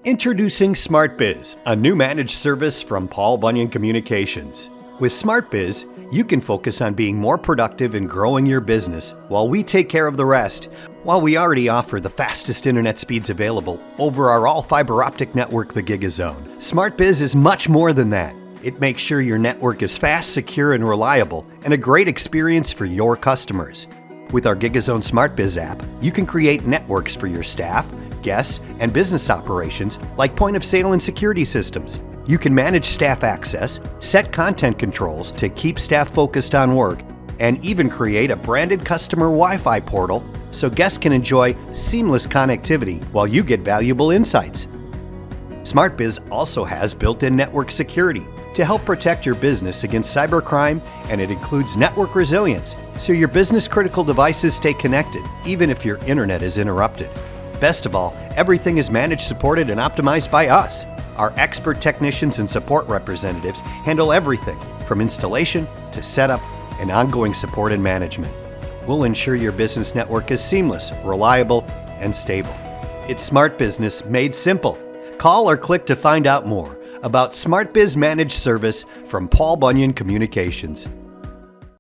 Introducing SmartBiz, a new managed service from Paul Bunyan Communications. With SmartBiz, you can focus on being more productive and growing your business while we take care of the rest. While we already offer the fastest internet speeds available over our all-fiber optic network, the GigaZone, SmartBiz is much more than that. It makes sure your network is fast, secure, and reliable, and a great experience for your customers. With our GigaZone SmartBiz app, you can create networks for your staff, guests, and business operations like point of sale and security systems. You can manage staff access, set content controls to keep staff focused on work, and even create a branded customer Wi-Fi portal so guests can enjoy seamless connectivity while you get valuable insights. SmartBiz also has built-in network security to help protect your business against cybercrime, and it includes network resilience so your business-critical devices stay connected even if your internet is interrupted. Best of all, everything is managed, supported, and optimized by us. Our expert technicians and support representatives handle everything from installation to setup and ongoing support and management. We'll ensure your business network is seamless, reliable, and stable. It's smart business made simple. Call or click to find out more about SmartBiz Managed Service from Paul Bunyan Communications.